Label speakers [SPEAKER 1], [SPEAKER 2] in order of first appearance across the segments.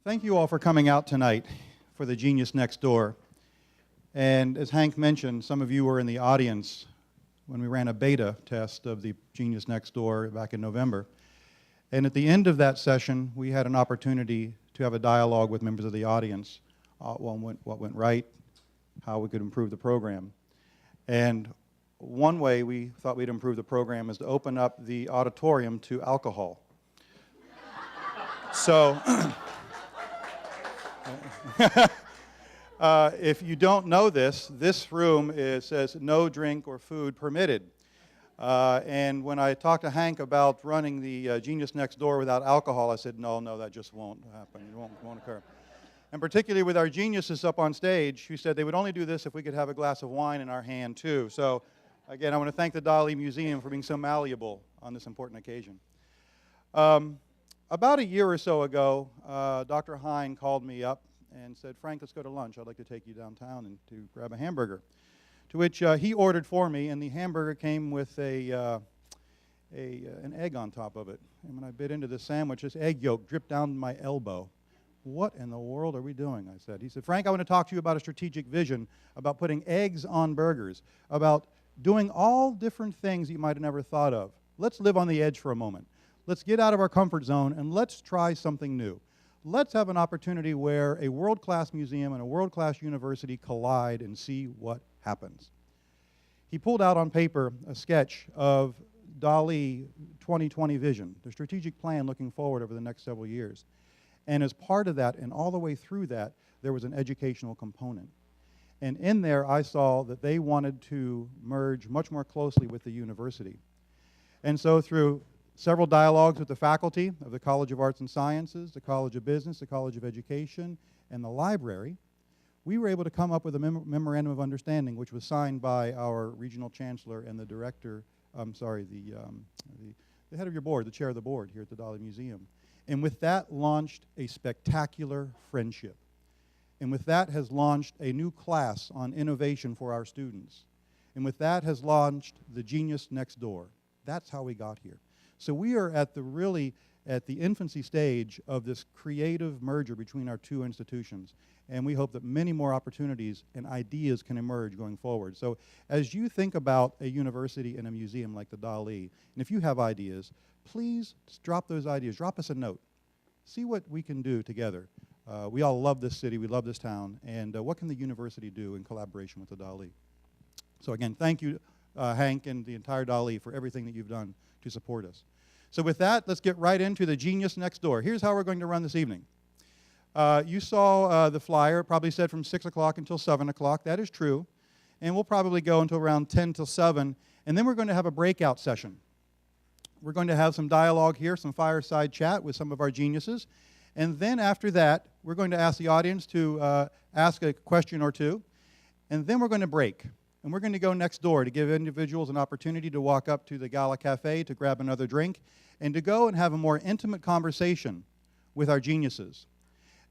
[SPEAKER 1] Thank you all for coming out tonight for the Genius Next Door. And as Hank mentioned, some of you were in the audience when we ran a beta test of the Genius Next Door back in November. And at the end of that session, we had an opportunity to have a dialogue with members of the audience, what went right, how we could improve the program. And one way we thought we'd improve the program is to open up the auditorium to alcohol. So, if you don't know this room says no drink or food permitted. And when I talked to Hank about running the Genius Next Door without alcohol, I said, no, that just won't happen. It won't occur. And particularly with our geniuses up on stage, who said they would only do this if we could have a glass of wine in our hand, too. So, again, I want to thank the Dali Museum for being so malleable on this important occasion. About a year or so ago, Dr. Hine called me up and said, Frank, let's go to lunch. I'd like to take you downtown and to grab a hamburger. To which he ordered for me, and the hamburger came with an egg on top of it. And when I bit into the sandwich, this egg yolk dripped down my elbow. What in the world are we doing? I said. He said, Frank, I want to talk to you about a strategic vision, about putting eggs on burgers, about doing all different things you might have never thought of. Let's live on the edge for a moment. Let's get out of our comfort zone and let's try something new. Let's have an opportunity where a world-class museum and a world-class university collide and see what happens. He pulled out on paper a sketch of Dali 2020 vision, the strategic plan looking forward over the next several years. And as part of that, and all the way through that, there was an educational component. And in there, I saw that they wanted to merge much more closely with the university. And so through several dialogues with the faculty of the College of Arts and Sciences, the College of Business, the College of Education, and the library, we were able to come up with a memorandum of understanding, which was signed by our regional chancellor and the director, the head of your board, the chair of the board here at the Dali Museum. And with that launched a spectacular friendship. And with that has launched a new class on innovation for our students. And with that has launched the Genius Next Door. That's how we got here. So we are at the infancy stage of this creative merger between our two institutions. And we hope that many more opportunities and ideas can emerge going forward. So as you think about a university and a museum like the Dali, and if you have ideas, please drop those ideas. Drop us a note. See what we can do together. We all love this city. We love this town. And what can the university do in collaboration with the Dali? So again, thank you, Hank, and the entire Dali for everything that you've done to support us. So with that, let's get right into the Genius Next Door. Here's how we're going to run this evening. You saw the flyer. It probably said from 6 o'clock until 7 o'clock. That is true. And we'll probably go until around 10 till 7. And then we're going to have a breakout session. We're going to have some dialogue here, some fireside chat with some of our geniuses. And then after that, we're going to ask the audience to ask a question or two. And then we're going to break. And we're going to go next door to give individuals an opportunity to walk up to the Gala Cafe to grab another drink and to go and have a more intimate conversation with our geniuses.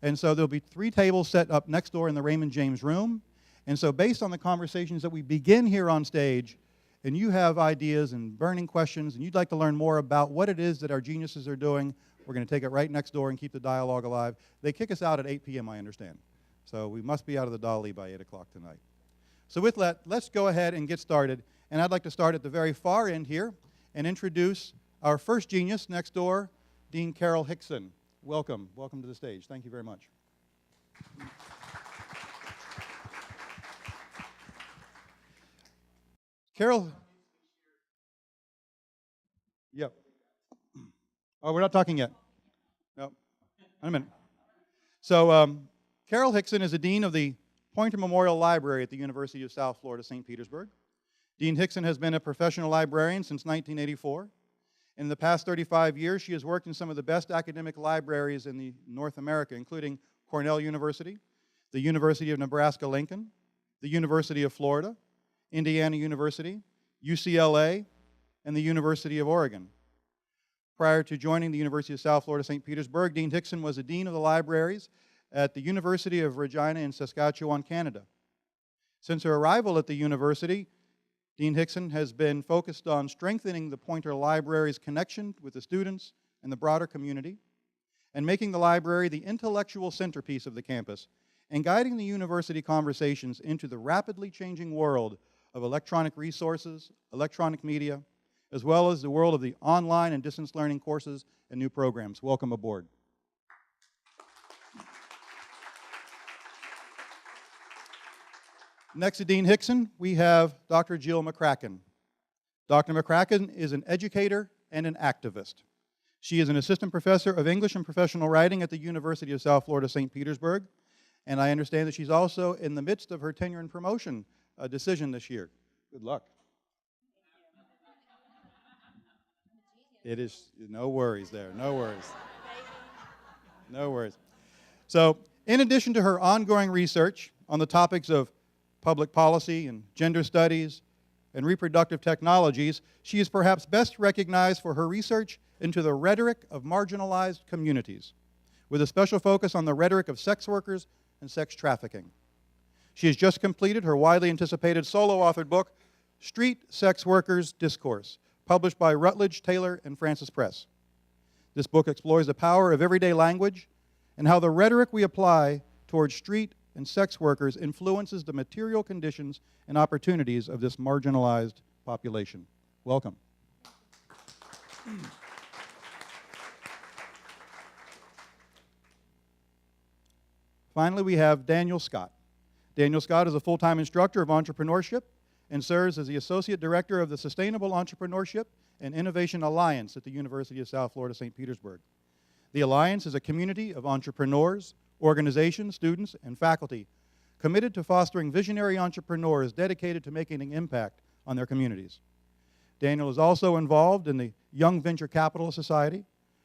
[SPEAKER 1] And so there'll be 3 tables set up next door in the Raymond James room. And so based on the conversations that we begin here on stage, and you have ideas and burning questions, and you'd like to learn more about what it is that our geniuses are doing, we're going to take it right next door and keep the dialogue alive. They kick us out at 8 p.m., I understand. So we must be out of the Dali by 8 o'clock tonight. So with that, let's go ahead and get started. And I'd like to start at the very far end here and introduce our first genius next door, Dean Carol Hickson. Welcome. Welcome to the stage. Thank you very much. Carol. Yep. Oh, we're not talking yet. No. In a minute. So Carol Hickson is the dean of the Poynter Memorial Library at the University of South Florida, St. Petersburg. Dean Hickson has been a professional librarian since 1984. In the past 35 years, she has worked in some of the best academic libraries in North America, including Cornell University, the University of Nebraska-Lincoln, the University of Florida, Indiana University, UCLA, and the University of Oregon. Prior to joining the University of South Florida, St. Petersburg, Dean Hickson was the dean of the libraries at the University of Regina in Saskatchewan, Canada. Since her arrival at the university, Dean Hickson has been focused on strengthening the Poynter Library's connection with the students and the broader community, and making the library the intellectual centerpiece of the campus, and guiding the university conversations into the rapidly changing world of electronic resources, electronic media, as well as the world of the online and distance learning courses and new programs. Welcome aboard. Next to Dean Hickson, we have Dr. Jill McCracken. Dr. McCracken is an educator and an activist. She is an assistant professor of English and professional writing at the University of South Florida, St. Petersburg, and I understand that she's also in the midst of her tenure and promotion decision this year. Good luck. It is, no worries there, no worries. No worries. So, in addition to her ongoing research on the topics of public policy and gender studies and reproductive technologies, she is perhaps best recognized for her research into the rhetoric of marginalized communities, with a special focus on the rhetoric of sex workers and sex trafficking. She has just completed her widely anticipated solo-authored book, Street Sex Workers Discourse, published by Routledge, Taylor, and Francis Press. This book explores the power of everyday language and how the rhetoric we apply towards street and sex workers influences the material conditions and opportunities of this marginalized population. Welcome. Finally, we have Daniel Scott. Daniel Scott is a full-time instructor of entrepreneurship and serves as the Associate Director of the Sustainable Entrepreneurship and Innovation Alliance at the University of South Florida, St. Petersburg. The Alliance is a community of entrepreneurs, organizations, students, and faculty committed to fostering visionary entrepreneurs dedicated to making an impact on their communities. Daniel is also involved in the Young Venture Capitalist Society,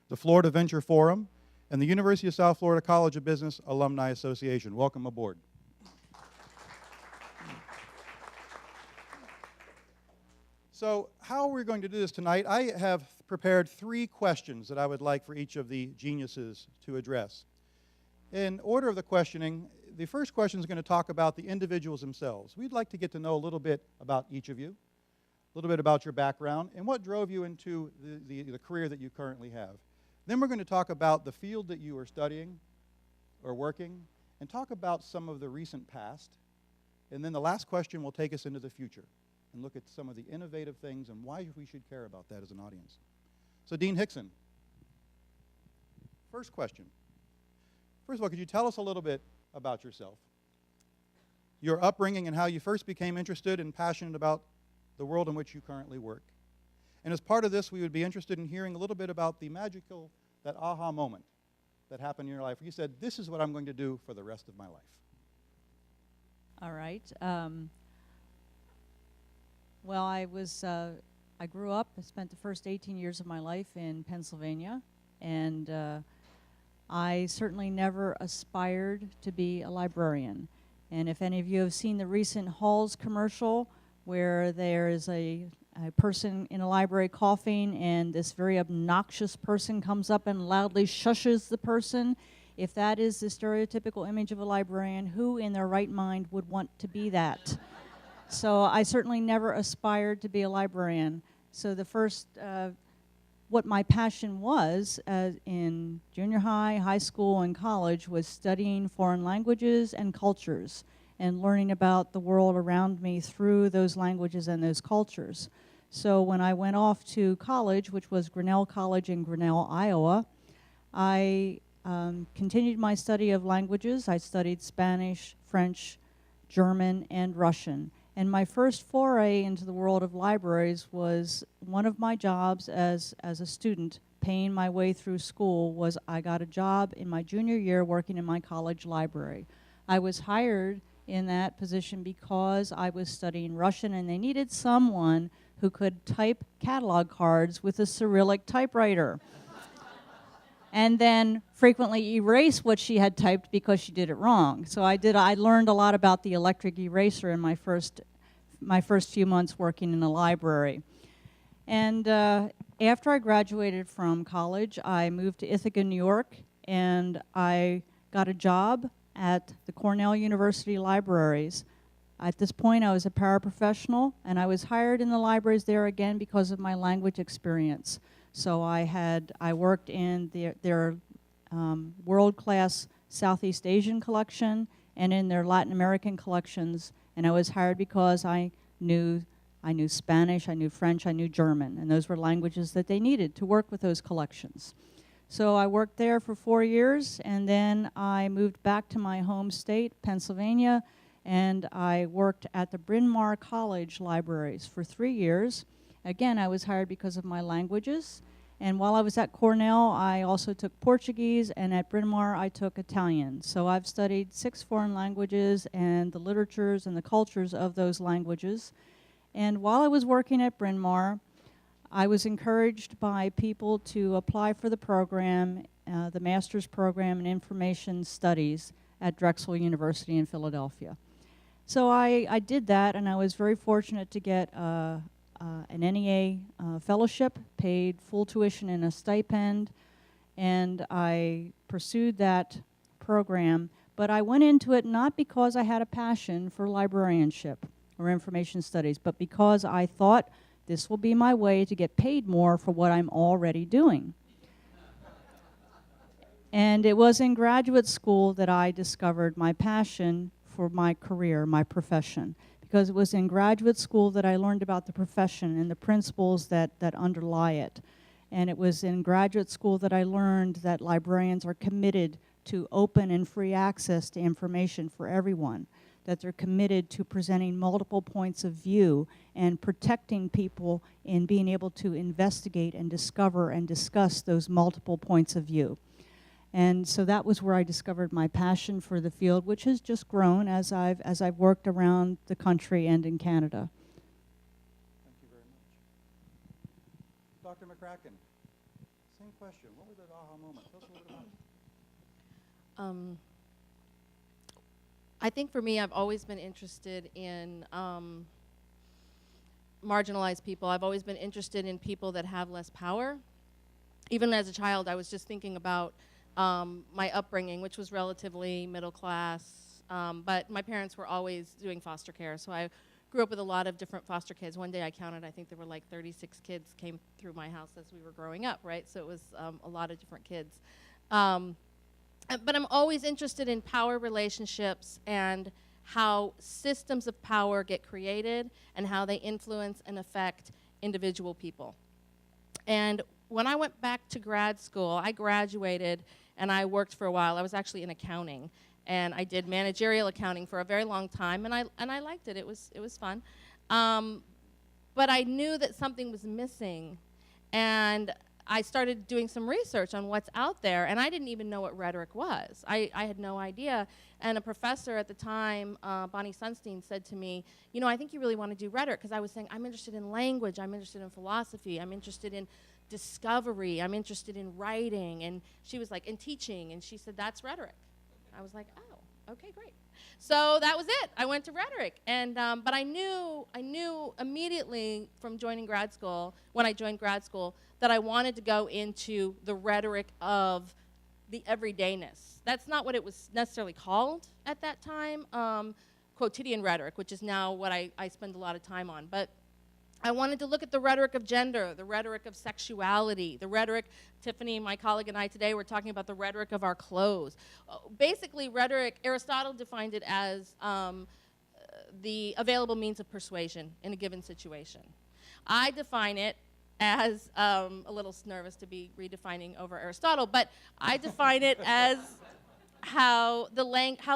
[SPEAKER 1] the Florida Venture Forum, and the University of South Florida College of Business Alumni Association. Welcome aboard. So how we're going to do this tonight, I have prepared 3 questions that I would like for each of the geniuses to address. In order of the questioning, the first question is going to talk about the individuals themselves. We'd like to get to know a little bit about each of you, a little bit about your background, and what drove you into the career that you currently have. Then we're going to talk about the field that you are studying or working, and talk about some of the recent past. And then the last question will take us into the future and look at some of the innovative things and why we should care about that as an audience. So Dean Hickson, first question. First of all, could you tell us a little bit about yourself, your upbringing, and how you first became interested and passionate about the world in which you currently work? And as part of this, we would be interested in hearing a little bit about the magical, that aha moment that happened in your life where you said, this is what I'm going to do for the rest of my life.
[SPEAKER 2] All right. Well, I grew up, I spent the first 18 years of my life in Pennsylvania, and I certainly never aspired to be a librarian. And if any of you have seen the recent Halls commercial where there is a person in a library coughing and this very obnoxious person comes up and loudly shushes the person, if that is the stereotypical image of a librarian, who in their right mind would want to be that? So I certainly never aspired to be a librarian. So the first, what my passion was in junior high, high school, and college was studying foreign languages and cultures and learning about the world around me through those languages and those cultures. So when I went off to college, which was Grinnell College in Grinnell, Iowa, I continued my study of languages. I studied Spanish, French, German, and Russian. And my first foray into the world of libraries was one of my jobs as a student, paying my way through school, was I got a job in my junior year working in my college library. I was hired in that position because I was studying Russian and they needed someone who could type catalog cards with a Cyrillic typewriter. And then frequently erase what she had typed because she did it wrong. So I learned a lot about the electric eraser in my first few months working in a library. And after I graduated from college, I moved to Ithaca, New York, and I got a job at the Cornell University Libraries. At this point, I was a paraprofessional, and I was hired in the libraries there again because of my language experience. So I worked in their world-class Southeast Asian collection and in their Latin American collections. And I was hired because I knew Spanish, I knew French, I knew German, and those were languages that they needed to work with those collections. So I worked there for 4 years, and then I moved back to my home state, Pennsylvania, and I worked at the Bryn Mawr College libraries for 3 years. Again, I was hired because of my languages. And while I was at Cornell, I also took Portuguese, and at Bryn Mawr, I took Italian. So I've studied 6 foreign languages and the literatures and the cultures of those languages. And while I was working at Bryn Mawr, I was encouraged by people to apply for the program, the master's program in information studies at Drexel University in Philadelphia. So I did that, and I was very fortunate to get an NEA fellowship, paid full tuition and a stipend, and I pursued that program. But I went into it not because I had a passion for librarianship or information studies, but because I thought this will be my way to get paid more for what I'm already doing. And it was in graduate school that I discovered my passion for my career, my profession, because it was in graduate school that I learned about the profession and the principles that underlie it. And it was in graduate school that I learned that librarians are committed to open and free access to information for everyone, that they're committed to presenting multiple points of view and protecting people in being able to investigate and discover and discuss those multiple points of view. And so that was where I discovered my passion for the field, which has just grown as I've worked around the country and in Canada.
[SPEAKER 1] Thank you very much. Dr. McCracken, same question. What was that aha moment? Tell us a little bit about it.
[SPEAKER 3] I think for me, I've always been interested in marginalized people. I've always been interested in people that have less power. Even as a child, I was just thinking about my upbringing, which was relatively middle class, but my parents were always doing foster care, so I grew up with a lot of different foster kids. One day I counted, I think there were like 36 kids came through my house as we were growing up, right? So it was a lot of different kids. But I'm always interested in power relationships and how systems of power get created and how they influence and affect individual people. And when I went back to grad school, I graduated and I worked for a while. I was actually in accounting, and I did managerial accounting for a very long time, and I liked it. It was fun. But I knew that something was missing, and I started doing some research on what's out there, and I didn't even know what rhetoric was. I had no idea. And a professor at the time, Bonnie Sunstein, said to me, you know, I think you really want to do rhetoric, because I was saying, I'm interested in language, I'm interested in philosophy, I'm interested in discovery, I'm interested in writing. And she was like, in teaching, and she said, that's rhetoric. I was like, oh, okay, great. So that was it. I went to rhetoric, and but I knew immediately from joining grad school, when I joined grad school, that I wanted to go into the rhetoric of the everydayness. That's not what it was necessarily called at that time, quotidian rhetoric, which is now what I spend a lot of time on. But I wanted to look at the rhetoric of gender, the rhetoric of sexuality, the rhetoric, Tiffany, my colleague, and I today were talking about the rhetoric of our clothes. Basically, rhetoric, Aristotle defined it as the available means of persuasion in a given situation. I define it as, a little nervous to be redefining over Aristotle, but I define it as how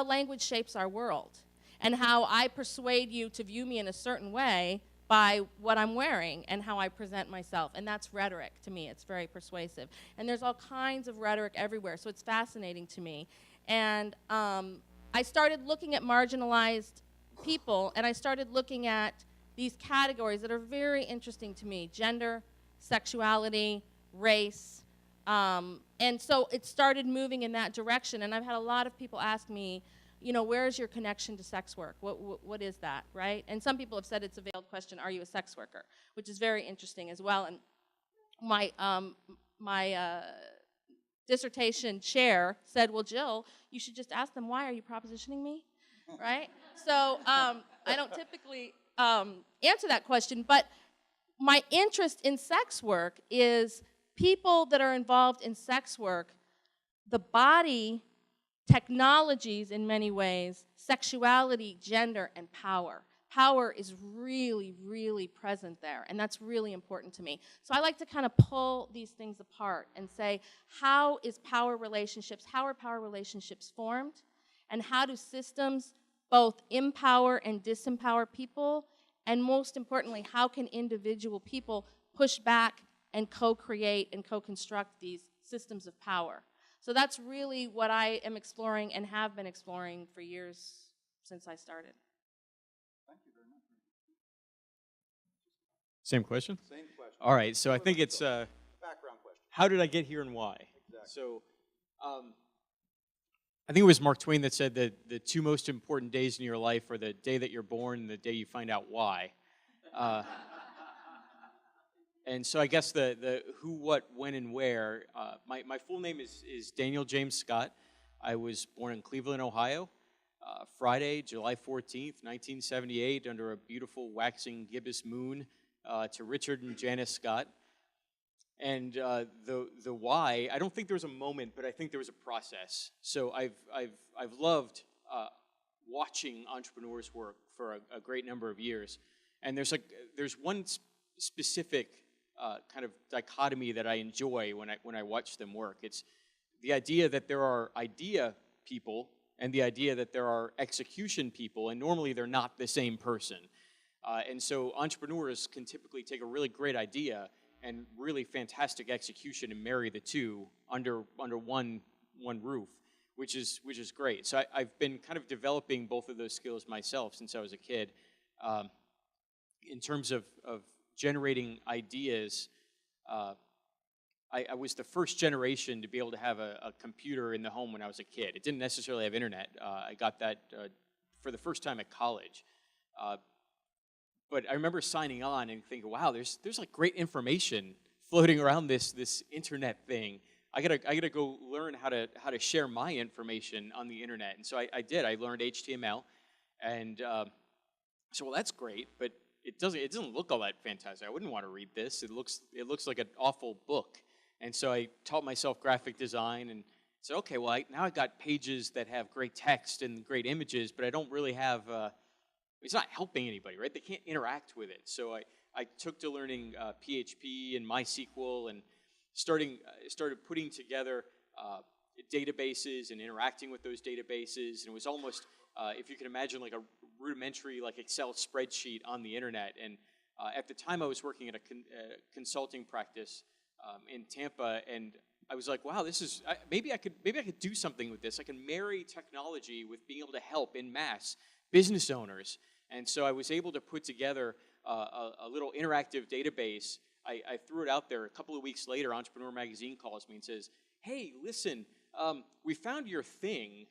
[SPEAKER 3] language shapes our world, and how I persuade you to view me in a certain way by what I'm wearing and how I present myself. And that's rhetoric to me. It's very persuasive. And there's all kinds of rhetoric everywhere, so it's fascinating to me. And I started looking at marginalized people, and I started looking at these categories that are very interesting to me: gender, sexuality, race. And so it started moving in that direction. And I've had a lot of people ask me, you know, where is your connection to sex work? What is that, right? And some people have said it's a veiled question, are you a sex worker? Which is very interesting as well. And my dissertation chair said, well, Jill, you should just ask them, why are you propositioning me, right? So I don't typically answer that question, but my interest in sex work is people that are involved in sex work the body, technologies in many ways, sexuality, gender, and power. Power is really, really present there, and that's really important to me. So I like to kind of pull these things apart and say, how are power relationships formed, and how do systems both empower and disempower people, and most importantly, how can individual people push back and co-create and co-construct these systems of power? So that's really what I am exploring and have been exploring for years since I started.
[SPEAKER 4] Same question?
[SPEAKER 1] Same question.
[SPEAKER 4] All right, so I think it's
[SPEAKER 1] Background question.
[SPEAKER 4] how did I get here and why?
[SPEAKER 1] Exactly.
[SPEAKER 4] So I think it was Mark Twain that said that the two most important days in your life are the day that you're born and the day you find out why. And so I guess the who, what, when, and where. My full name is Daniel James Scott. I was born in Cleveland, Ohio, Friday, July 14th, 1978, under a beautiful waxing gibbous moon, to Richard and Janice Scott. And the why, I don't think there was a moment, but I think there was a process. So I've loved watching entrepreneurs work for a great number of years. And there's one specific kind of dichotomy that I enjoy when I watch them work. It's the idea that there are idea people and the idea that there are execution people, and normally they're not the same person. And so entrepreneurs can typically take a really great idea and really fantastic execution and marry the two under one roof, which is great. So I've been kind of developing both of those skills myself since I was a kid. In terms of generating ideas, I was the first generation to be able to have a computer in the home when I was a kid. It didn't necessarily have internet. I got that for the first time at college. But I remember signing on and thinking, wow, there's like great information floating around this internet thing. I gotta go learn how to share my information on the internet. And so I did. I learned HTML, and so well, that's great, but it doesn't look all that fantastic. I wouldn't want to read this. It looks like an awful book. And so I taught myself graphic design and said, okay, well now I've got pages that have great text and great images, but I don't really have. It's not helping anybody, right? They can't interact with it. So I took to learning PHP and MySQL and started putting together databases and interacting with those databases. And it was almost, if you can imagine, like a rudimentary like Excel spreadsheet on the internet. And at the time I was working at a consulting practice in Tampa, and I was like, wow, this is, maybe I could do something with this. I can marry technology with being able to help en masse business owners. And so I was able to put together a little interactive database. I threw it out there. A couple of weeks later, Entrepreneur Magazine calls me and says, hey, listen, we found your thing.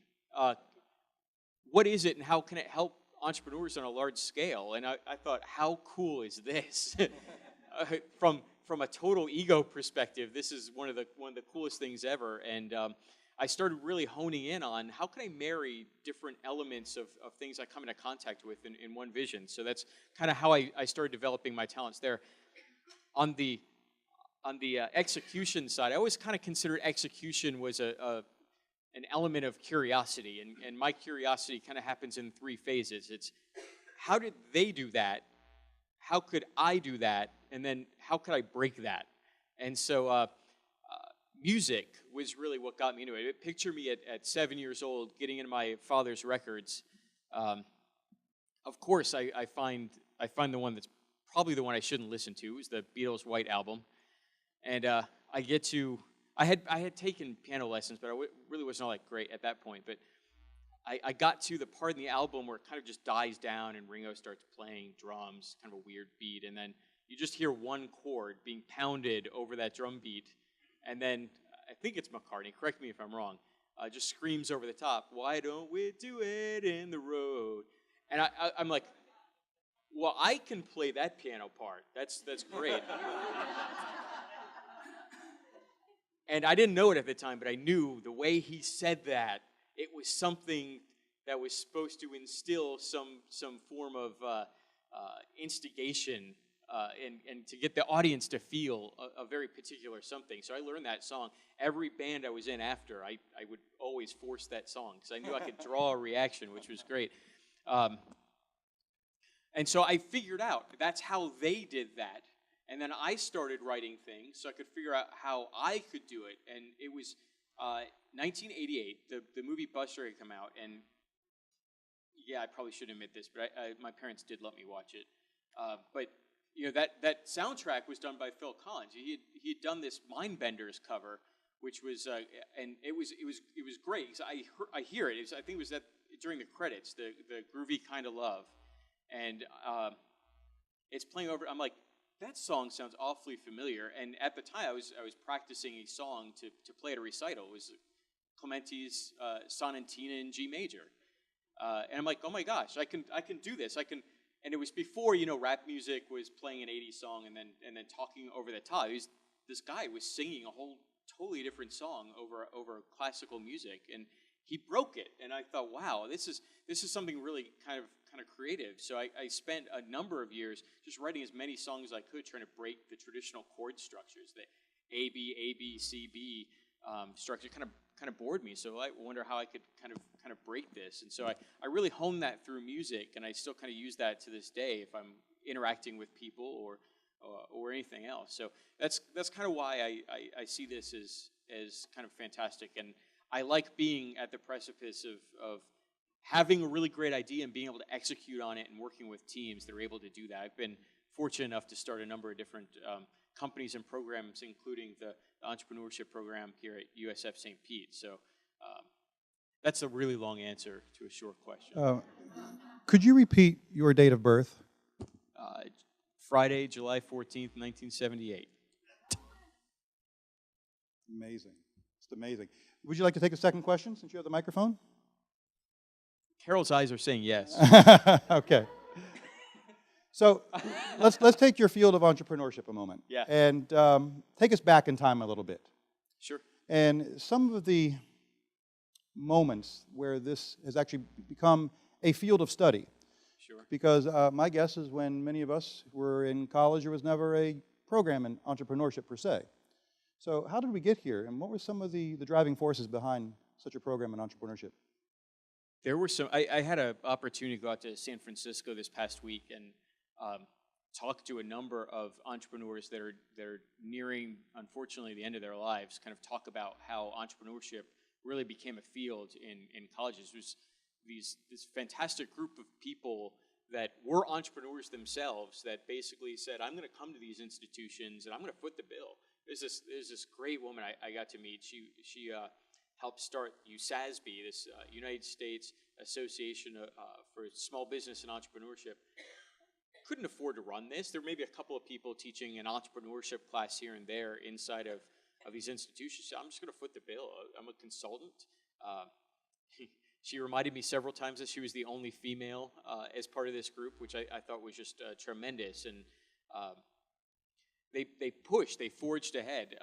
[SPEAKER 4] What is it and how can it help entrepreneurs on a large scale? And I thought, how cool is this? From a total ego perspective, this is one of the coolest things ever. And I started really honing in on how can I marry different elements of things I come into contact with in one vision. So that's kind of how I started developing my talents there. On the execution side, I always kind of considered execution was an element of curiosity, and my curiosity kind of happens in three phases. It's how did they do that? How could I do that? And then how could I break that? And so music was really what got me into it. Picture me at 7 years old getting into my father's records. Of course, I find the one that's probably the one I shouldn't listen to. It was the Beatles' White Album. And I had taken piano lessons, but I really wasn't all that great at that point. But I got to the part in the album where it kind of just dies down and Ringo starts playing drums, kind of a weird beat, and then you just hear one chord being pounded over that drum beat, and then I think it's McCartney, correct me if I'm wrong, just screams over the top, why don't we do it in the road? And I'm like, well, I can play that piano part. That's great. And I didn't know it at the time, but I knew the way he said that, it was something that was supposed to instill some form of instigation and to get the audience to feel a very particular something. So I learned that song. Every band I was in after, I would always force that song because I knew I could draw a reaction, which was great. And so I figured out that's how they did that. And then I started writing things so I could figure out how I could do it. And it was 1988, the movie Buster had come out. And yeah, I probably shouldn't admit this, but my parents did let me watch it. But you know, that soundtrack was done by Phil Collins. He had done this Mindbenders cover, which was and it was great. I hear it. I think it was during the credits, the Groovy Kind of Love. And it's playing over. I'm like, that song sounds awfully familiar. And at the time, I was practicing a song to play at a recital. It was Clementi's Sonatina in G major. And I'm like, oh my gosh, I can do this. And it was before rap music was playing an '80s song and then talking over the top. This guy was singing a whole totally different song over classical music, and he broke it. And I thought, wow, this is something really kind of creative. So I spent a number of years just writing as many songs as I could, trying to break the traditional chord structures. The A B C B structure kind of bored me. So I wonder how I could kind of break this. And so I really honed that through music, and I still kind of use that to this day if I'm interacting with people or anything else. So that's kind of why I see this as kind of fantastic. And I like being at the precipice of having a really great idea and being able to execute on it and working with teams that are able to do that. I've been fortunate enough to start a number of different companies and programs, including the entrepreneurship program here at USF St. Pete. So that's a really long answer to a short question.
[SPEAKER 1] Could you repeat your date of birth?
[SPEAKER 4] Friday, July 14th, 1978.
[SPEAKER 1] Amazing. It's amazing. Would you like to take a second question since you have the microphone?
[SPEAKER 4] Carol's eyes are saying yes.
[SPEAKER 1] Okay. So let's take your field of entrepreneurship a moment.
[SPEAKER 4] Yeah.
[SPEAKER 1] And take us back in time a little bit.
[SPEAKER 4] Sure.
[SPEAKER 1] And some of the moments where this has actually become a field of study.
[SPEAKER 4] Sure.
[SPEAKER 1] Because my guess is when many of us were in college, there was never a program in entrepreneurship per se. So how did we get here, and what were some of the driving forces behind such a program in entrepreneurship?
[SPEAKER 4] There were some. I had an opportunity to go out to San Francisco this past week and talk to a number of entrepreneurs that are nearing, unfortunately, the end of their lives. Kind of talk about how entrepreneurship really became a field in colleges. There's this fantastic group of people that were entrepreneurs themselves that basically said, I'm going to come to these institutions and I'm going to foot the bill. There's this great woman I got to meet. She helped start USASB, this United States Association for Small Business and Entrepreneurship. Couldn't afford to run this. There may be a couple of people teaching an entrepreneurship class here and there inside of these institutions. So I'm just going to foot the bill. I'm a consultant. She reminded me several times that she was the only female as part of this group, which I thought was just tremendous. And they pushed, they forged ahead.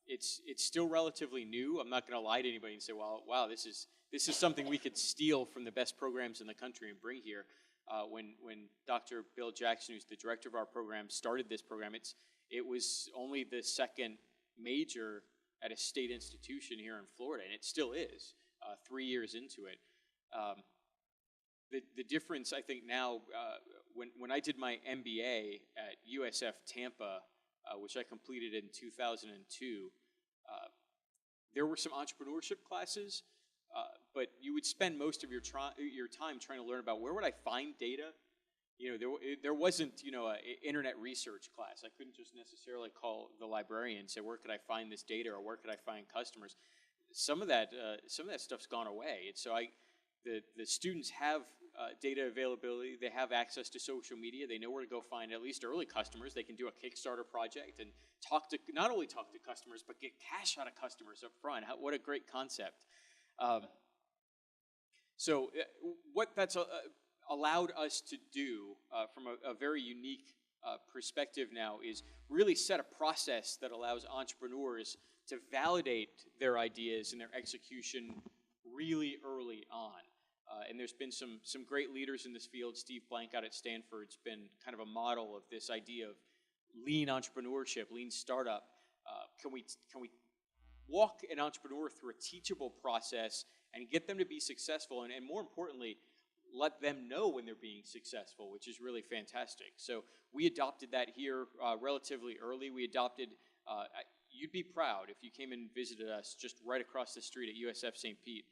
[SPEAKER 4] It's still relatively new. I'm not going to lie to anybody and say, well, wow, this is something we could steal from the best programs in the country and bring here. When Dr. Bill Jackson, who's the director of our program, started this program, it was only the second major at a state institution here in Florida, and it still is. 3 years into it. The difference, I think, now, when I did my MBA at USF Tampa, which I completed in 2002, there were some entrepreneurship classes, but you would spend most of your time trying to learn about where would I find data. There wasn't an internet research class. I couldn't just necessarily call the librarian and say, where could I find this data, or where could I find customers? Some of that stuff's gone away, and so the students have data availability. They have access to social media. They know where to go find at least early customers. They can do a Kickstarter project and not only talk to customers, but get cash out of customers up front. What a great concept! So what that's allowed us to do from a very unique perspective now is really set a process that allows entrepreneurs to validate their ideas and their execution really early on. And there's been some great leaders in this field. Steve Blank out at Stanford's been kind of a model of this idea of lean entrepreneurship, lean startup. Can we walk an entrepreneur through a teachable process and get them to be successful, and more importantly, let them know when they're being successful, which is really fantastic. So we adopted that here relatively early. We adopted, you'd be proud if you came and visited us just right across the street at USF St. Pete.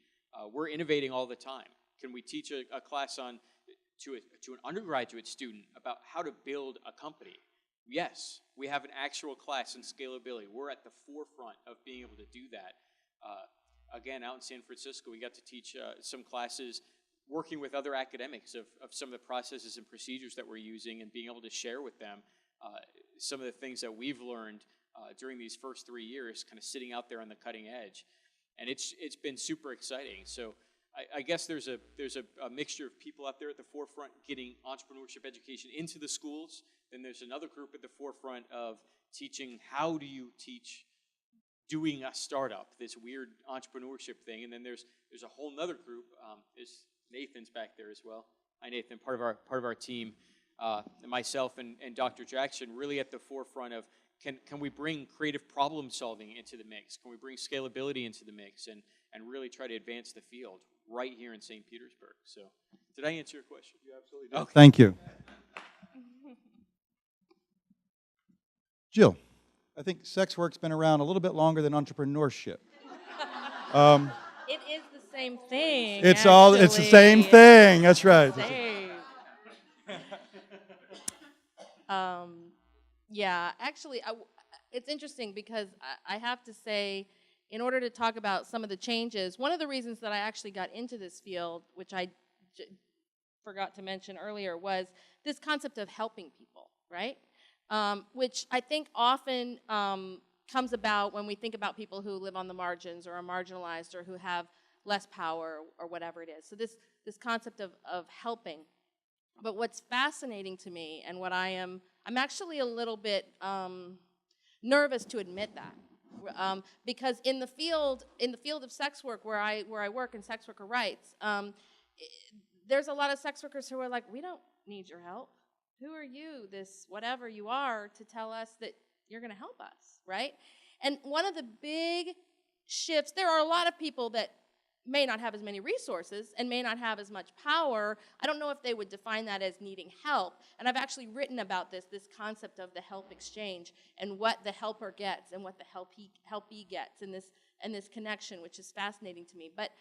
[SPEAKER 4] We're innovating all the time. Can we teach a class to an undergraduate student about how to build a company? Yes, we have an actual class in scalability. We're at the forefront of being able to do that. Again, out in San Francisco, we got to teach some classes working with other academics of some of the processes and procedures that we're using, and being able to share with them some of the things that we've learned during these first 3 years, kind of sitting out there on the cutting edge. And it's been super exciting. So I guess there's a mixture of people out there at the forefront getting entrepreneurship education into the schools. Then there's another group at the forefront of teaching how do you teach doing a startup, this weird entrepreneurship thing. And then there's a whole nother group. Nathan's back there as well. Hi, Nathan, part of our team. Myself and Dr. Jackson really at the forefront of can we bring creative problem solving into the mix? Can we bring scalability into the mix and really try to advance the field right here in St. Petersburg? So did I answer your question? You absolutely did.
[SPEAKER 1] Okay. Thank you. Jill, I think sex work's been around a little bit longer than entrepreneurship.
[SPEAKER 3] It is the same thing.
[SPEAKER 1] It's the same thing. That's right.
[SPEAKER 3] Same. Yeah, actually, it's interesting because I have to say, in order to talk about some of the changes, one of the reasons that I actually got into this field, which I forgot to mention earlier, was this concept of helping people, right? Which I think often comes about when we think about people who live on the margins or are marginalized or who have less power or whatever it is. So this concept of helping. But what's fascinating to me, and what I'm actually a little bit nervous to admit that, because in the field of sex work where I work in sex worker rights, there's a lot of sex workers who are like, we don't need your help. Who are you, this whatever you are, to tell us that you're going to help us, right? And one of the big shifts, there are a lot of people that may not have as many resources and may not have as much power. I don't know if they would define that as needing help. And I've actually written about this concept of the help exchange and what the helper gets and what the helpee gets in this connection, which is fascinating to me. But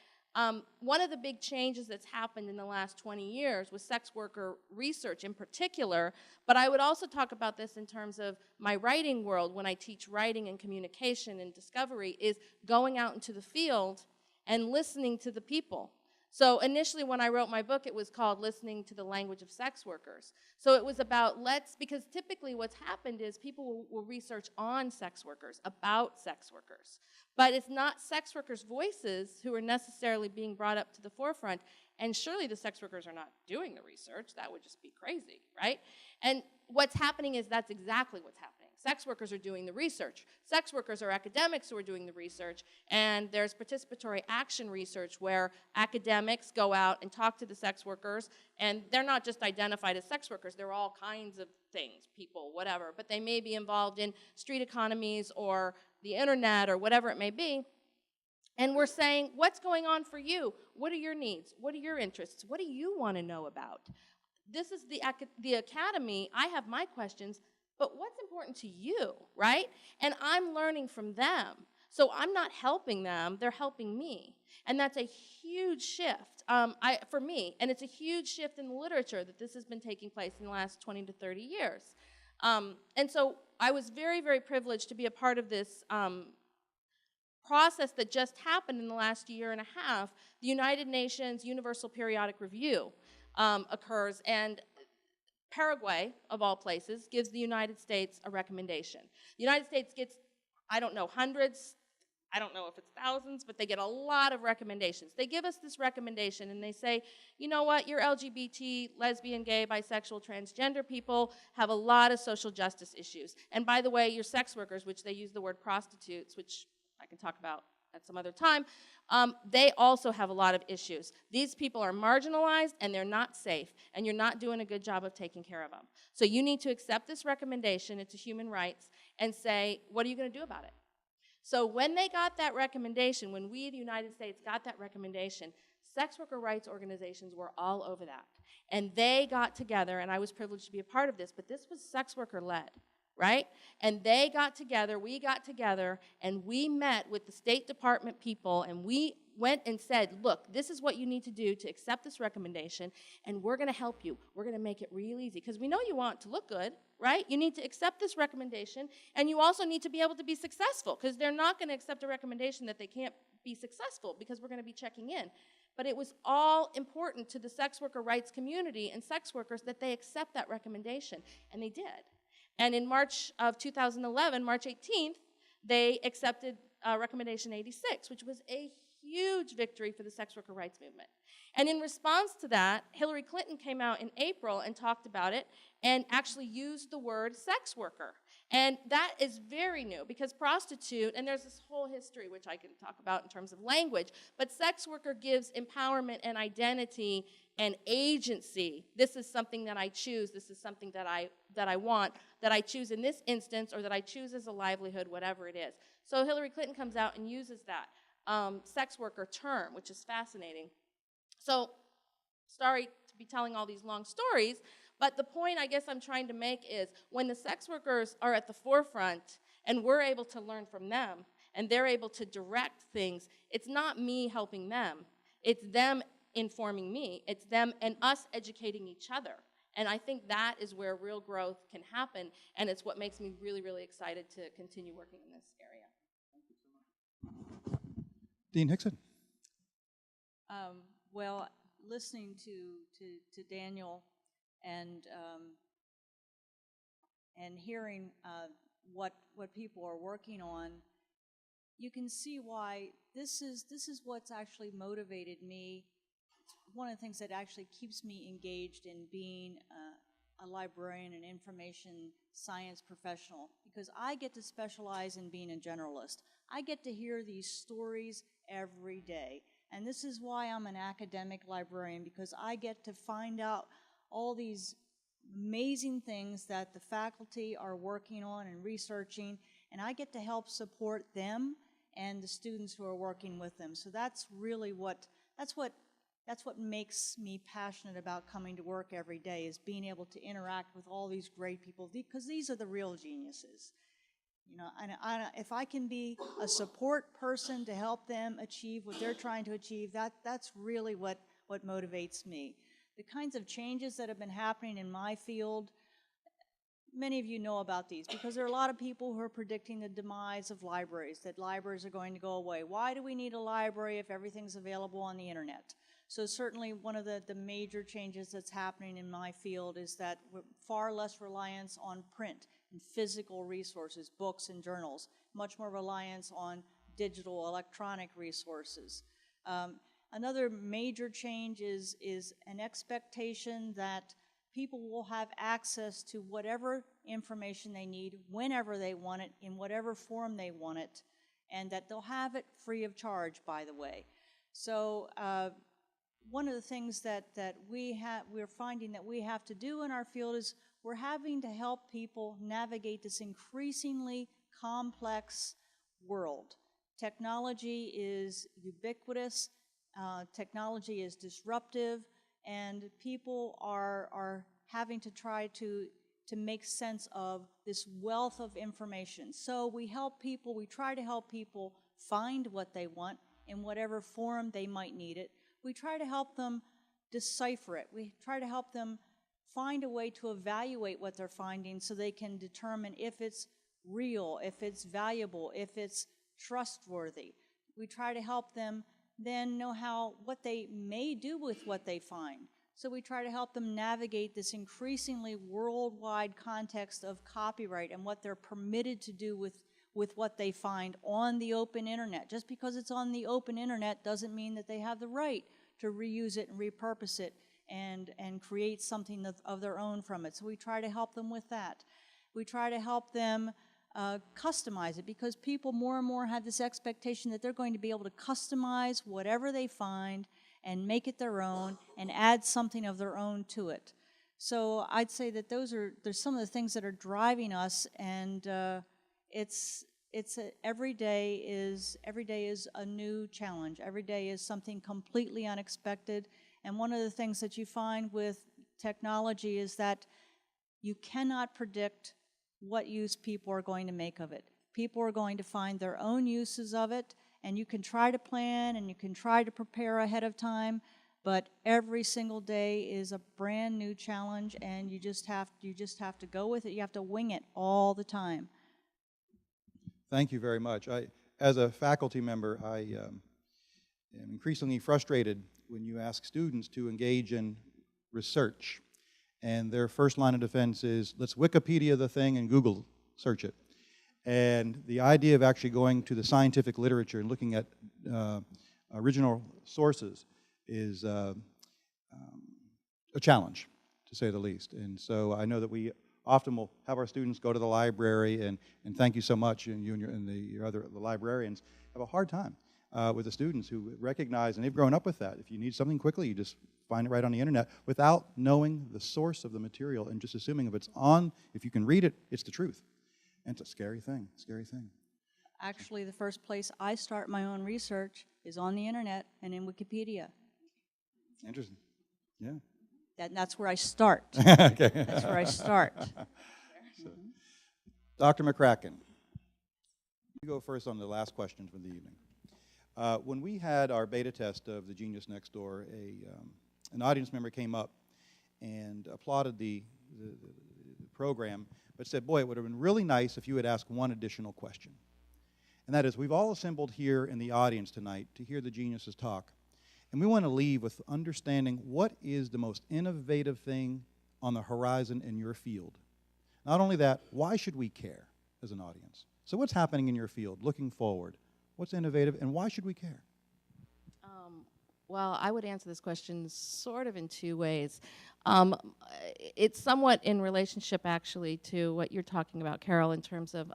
[SPEAKER 3] one of the big changes that's happened in the last 20 years with sex worker research in particular, but I would also talk about this in terms of my writing world when I teach writing and communication and discovery, is going out into the field and listening to the people. So initially when I wrote my book, it was called Listening to the Language of Sex Workers. So it was about because typically what's happened is people will research on sex workers, about sex workers. But it's not sex workers' voices who are necessarily being brought up to the forefront. And surely the sex workers are not doing the research. That would just be crazy, right? And what's happening is that's exactly what's happening. Sex workers are doing the research. Sex workers are academics who are doing the research. And there's participatory action research where academics go out and talk to the sex workers. And they're not just identified as sex workers. They're all kinds of things, people, whatever. But they may be involved in street economies or the internet or whatever it may be. And we're saying, what's going on for you? What are your needs? What are your interests? What do you want to know about? This is the academy. I have my questions. But what's important to you, right? And I'm learning from them. So I'm not helping them, they're helping me. And that's a huge shift for me. And it's a huge shift in the literature that this has been taking place in the last 20 to 30 years. And so I was very, very privileged to be a part of this process that just happened in the last year and a half. The United Nations Universal Periodic Review occurs, and Paraguay, of all places, gives the United States a recommendation. The United States gets, I don't know, hundreds, I don't know if it's thousands, but they get a lot of recommendations. They give us this recommendation and they say, you know what, your LGBT, lesbian, gay, bisexual, transgender people have a lot of social justice issues. And by the way, your sex workers, which they use the word prostitutes, which I can talk about at some other time, they also have a lot of issues. These people are marginalized and they're not safe, and you're not doing a good job of taking care of them. So you need to accept this recommendation, it's a human rights, and say, what are you going to do about it? So when they got that recommendation, when we, the United States, got that recommendation, sex worker rights organizations were all over that. And they got together, and I was privileged to be a part of this, but this was sex worker led, right? And they got together, we got together, and we met with the State Department people, and we went and said, look, this is what you need to do to accept this recommendation, and we're going to help you. We're going to make it real easy, because we know you want to look good, right? You need to accept this recommendation, and you also need to be able to be successful, because they're not going to accept a recommendation that they can't be successful, because we're going to be checking in. But it was all important to the sex worker rights community and sex workers that they accept that recommendation, and they did. And in March of 2011, March 18th, they accepted Recommendation 86, which was a huge victory for the sex worker rights movement. And in response to that, Hillary Clinton came out in April and talked about it and actually used the word sex worker. And that is very new, because prostitute, and there's this whole history which I can talk about in terms of language, but sex worker gives empowerment and identity and agency. This is something that I choose, this is something that I want, that I choose in this instance, or that I choose as a livelihood, whatever it is. So Hillary Clinton comes out and uses that sex worker term, which is fascinating. So, sorry to be telling all these long stories, but the point I guess I'm trying to make is when the sex workers are at the forefront and we're able to learn from them and they're able to direct things, it's not me helping them, it's them informing me, it's them and us educating each other. And I think that is where real growth can happen, and it's what makes me really, really excited to continue working in this area.
[SPEAKER 1] Dean Hickson.
[SPEAKER 2] Well, listening to Daniel and hearing what people are working on, you can see why this is what's actually motivated me. One of the things that actually keeps me engaged in being a librarian and information science professional, because I get to specialize in being a generalist. I get to hear these stories every day. And this is why I'm an academic librarian, because I get to find out all these amazing things that the faculty are working on and researching, and I get to help support them and the students who are working with them. So that's really what makes me passionate about coming to work every day, is being able to interact with all these great people, because these are the real geniuses. You know, and if I can be a support person to help them achieve what they're trying to achieve, that's really what motivates me. The kinds of changes that have been happening in my field, many of you know about these, because there are a lot of people who are predicting the demise of libraries, that libraries are going to go away. Why do we need a library if everything's available on the internet? So certainly one of the major changes that's happening in my field is that we're far less reliance on print and physical resources, books and journals, much more reliance on digital electronic resources. Another major change is an expectation that people will have access to whatever information they need, whenever they want it, in whatever form they want it, and that they'll have it free of charge, by the way. So one of the things that we're finding that we have to do in our field is we're having to help people navigate this increasingly complex world. Technology is ubiquitous, technology is disruptive, and people are having to try to make sense of this wealth of information. So we try to help people find what they want in whatever form they might need it. We try to help them decipher it. We try to help them find a way to evaluate what they're finding so they can determine if it's real, if it's valuable, if it's trustworthy. We try to help them then know what they may do with what they find. So we try to help them navigate this increasingly worldwide context of copyright and what they're permitted to do with what they find on the open internet. Just because it's on the open internet doesn't mean that they have the right to reuse it and repurpose it and create something of their own from it. So we try to help them with that. We try to help them customize it, because people more and more have this expectation that they're going to be able to customize whatever they find and make it their own and add something of their own to it. So I'd say that there's some of the things that are driving us, and every day is a new challenge. Every day is something completely unexpected. And one of the things that you find with technology is that you cannot predict what use people are going to make of it. People are going to find their own uses of it, and you can try to plan and you can try to prepare ahead of time, but every single day is a brand new challenge, and you just have to go with it. You have to wing it all the time.
[SPEAKER 1] Thank you very much. As a faculty member, I am increasingly frustrated when you ask students to engage in research, and their first line of defense is, let's Wikipedia the thing and Google search it. And the idea of actually going to the scientific literature and looking at original sources is a challenge, to say the least. And so I know that we often will have our students go to the library, and thank you so much, and you and your other librarians have a hard time with the students who recognize, and they've grown up with that. If you need something quickly, you just find it right on the internet without knowing the source of the material and just assuming if you can read it, it's the truth. And it's a scary thing.
[SPEAKER 2] Actually, the first place I start my own research is on the internet and in Wikipedia.
[SPEAKER 1] Interesting. Yeah.
[SPEAKER 2] That's where I start.
[SPEAKER 1] Okay.
[SPEAKER 2] That's where I start.
[SPEAKER 1] So, Dr. McCracken, you go first on the last question for the evening. When we had our beta test of the Genius Next Door, an audience member came up and applauded the program, but said, boy, it would have been really nice if you had asked one additional question. And that is, we've all assembled here in the audience tonight to hear the geniuses talk. And we want to leave with understanding what is the most innovative thing on the horizon in your field. Not only that, why should we care as an audience? So what's happening in your field, looking forward? What's innovative, and why should we care?
[SPEAKER 3] Well, I would answer this question sort of in two ways. It's somewhat in relationship, actually, to what you're talking about, Carol, in terms of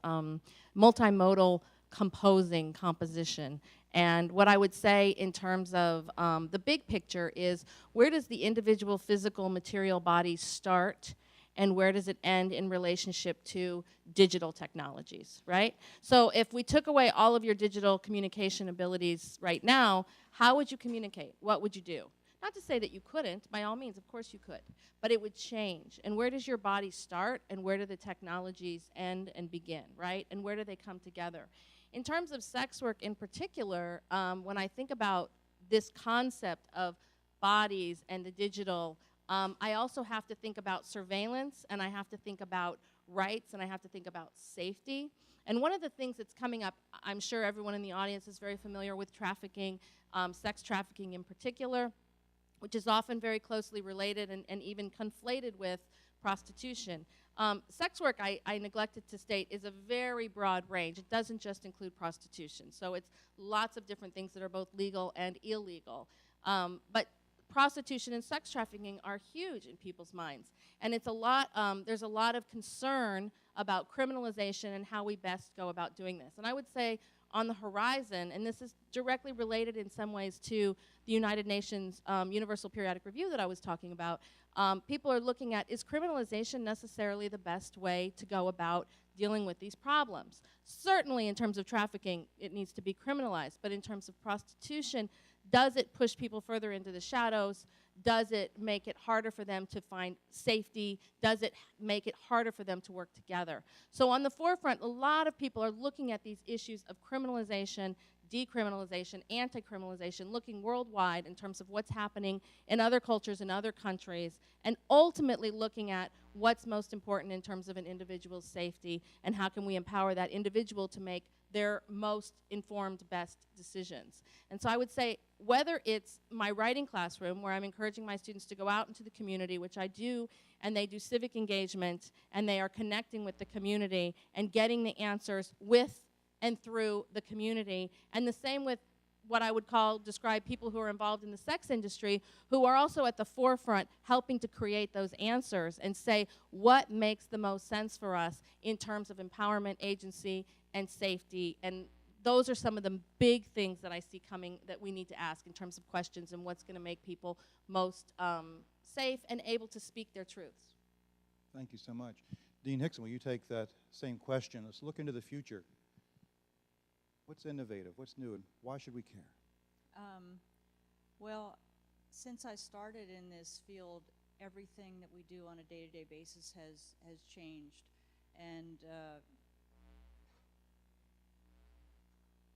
[SPEAKER 3] multimodal composition. And what I would say in terms of the big picture is, where does the individual physical material body start, and where does it end in relationship to digital technologies, right? So if we took away all of your digital communication abilities right now, how would you communicate? What would you do? Not to say that you couldn't, by all means, of course you could, but it would change. And where does your body start, and where do the technologies end and begin, right? And where do they come together? In terms of sex work in particular, when I think about this concept of bodies and the digital, I also have to think about surveillance, and I have to think about rights, and I have to think about safety. And one of the things that's coming up, I'm sure everyone in the audience is very familiar with trafficking, sex trafficking in particular, which is often very closely related and even conflated with prostitution. Sex work, I neglected to state, is a very broad range. It doesn't just include prostitution. So it's lots of different things that are both legal and illegal. But prostitution and sex trafficking are huge in people's minds. And it's there's a lot of concern about criminalization and how we best go about doing this. And I would say on the horizon, and this is directly related in some ways to the United Nations Universal Periodic Review that I was talking about, people are looking at, is criminalization necessarily the best way to go about dealing with these problems? Certainly in terms of trafficking, it needs to be criminalized, but in terms of prostitution, does it push people further into the shadows? Does it make it harder for them to find safety? Does it make it harder for them to work together? So on the forefront, a lot of people are looking at these issues of criminalization, decriminalization, anti-criminalization, looking worldwide in terms of what's happening in other cultures in other countries, and ultimately looking at what's most important in terms of an individual's safety, and how can we empower that individual to make their most informed, best decisions. And so I would say, whether it's my writing classroom, where I'm encouraging my students to go out into the community, which I do, and they do civic engagement, and they are connecting with the community and getting the answers with and through the community, and the same with what I would describe people who are involved in the sex industry, who are also at the forefront helping to create those answers and say what makes the most sense for us in terms of empowerment, agency, and safety. And those are some of the big things that I see coming that we need to ask in terms of questions and what's going to make people most safe and able to speak their truths.
[SPEAKER 1] Thank you so much. Dean Hickson, will you take that same question? Let's look into the future. What's innovative? What's new? And why should we care?
[SPEAKER 2] Well, since I started in this field, everything that we do on a day-to-day basis has changed. And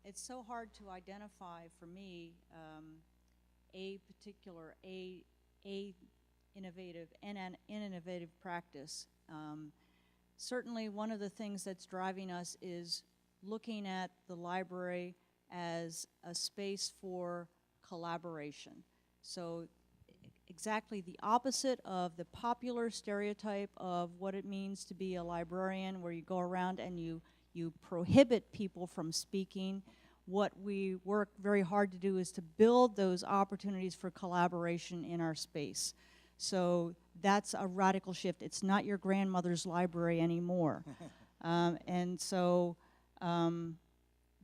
[SPEAKER 2] it's so hard to identify for me a particular, a innovative practice. Certainly one of the things that's driving us is looking at the library as a space for collaboration. So exactly the opposite of the popular stereotype of what it means to be a librarian, where you go around and you prohibit people from speaking. What we work very hard to do is to build those opportunities for collaboration in our space. So that's a radical shift. It's not your grandmother's library anymore. And so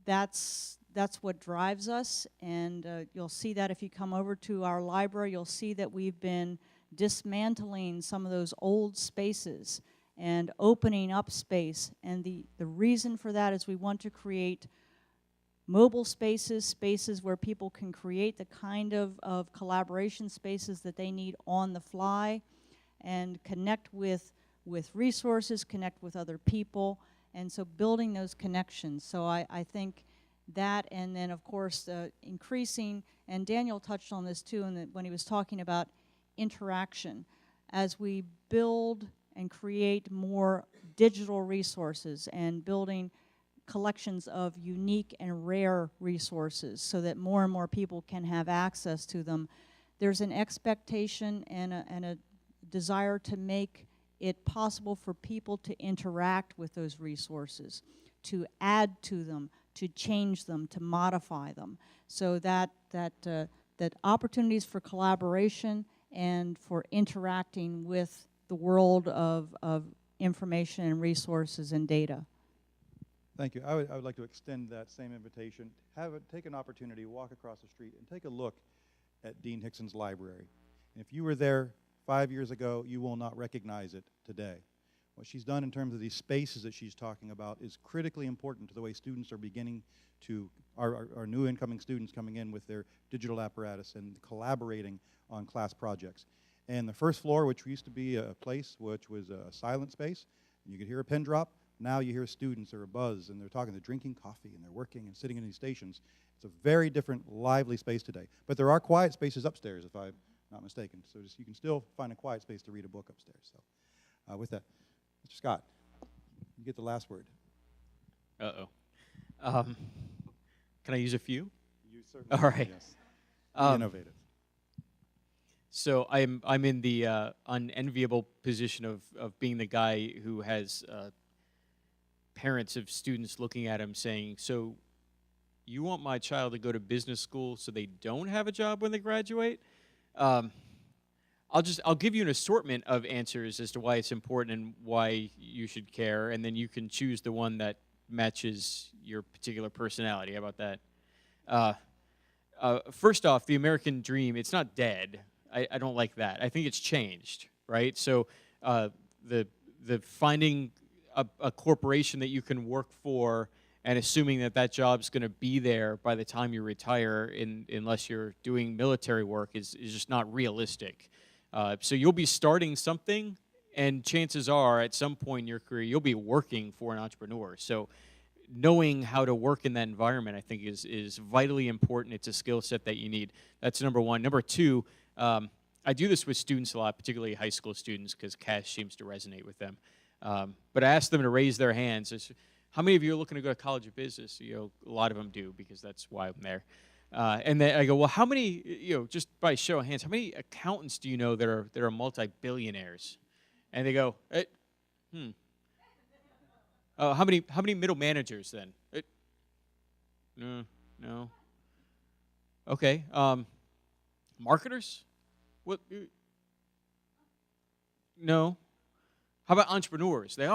[SPEAKER 2] that's what drives us, and you'll see that if you come over to our library. You'll see that we've been dismantling some of those old spaces and opening up space, and the reason for that is we want to create mobile spaces where people can create the kind of collaboration spaces that they need on the fly and connect with resources, connect with other people, and so building those connections. So I think that, and then of course increasing, and Daniel touched on this too when he was talking about interaction. As we build and create more digital resources and building collections of unique and rare resources so that more and more people can have access to them, there's an expectation and a desire to make it possible for people to interact with those resources, to add to them, to change them, to modify them. So that opportunities for collaboration and for interacting with the world of information and resources and data.
[SPEAKER 1] Thank you. I would like to extend that same invitation. Take an opportunity, walk across the street, and take a look at Dean Hickson's library. And if you were there 5 years ago, you will not recognize it today. What she's done in terms of these spaces that she's talking about is critically important to the way students are beginning to, our new incoming students coming in with their digital apparatus and collaborating on class projects. And the first floor, which used to be a place which was a silent space, and you could hear a pin drop, now you hear students or a buzz, and they're talking, they're drinking coffee, and they're working and sitting in these stations. It's a very different, lively space today. But there are quiet spaces upstairs, if I'm not mistaken. So you can still find a quiet space to read a book upstairs. So with that, Mr. Scott, you get the last word.
[SPEAKER 4] Uh-oh. Can I use a few?
[SPEAKER 1] You certainly
[SPEAKER 4] All right.
[SPEAKER 1] Yes. Be innovative.
[SPEAKER 4] So I'm in the unenviable position of being the guy who has parents of students looking at him saying, so you want my child to go to business school so they don't have a job when they graduate? I'll give you an assortment of answers as to why it's important and why you should care, and then you can choose the one that matches your particular personality. How about that? First off, the American dream, it's not dead. I don't like that. I think it's changed, right? So the finding a corporation that you can work for and assuming that job's going to be there by the time you retire, unless you're doing military work, is just not realistic. So you'll be starting something, and chances are at some point in your career you'll be working for an entrepreneur. So knowing how to work in that environment, I think, is vitally important. It's a skill set that you need. That's number one. Number two, I do this with students a lot, particularly high school students, because cash seems to resonate with them. But I ask them to raise their hands. How many of you are looking to go to College of Business? A lot of them do, because that's why I'm there. And then I go, well, how many, just by show of hands, how many accountants do you know that are multi-billionaires? And they go, how many middle managers then? No. Okay. Marketers? What? No. How about entrepreneurs? Yeah,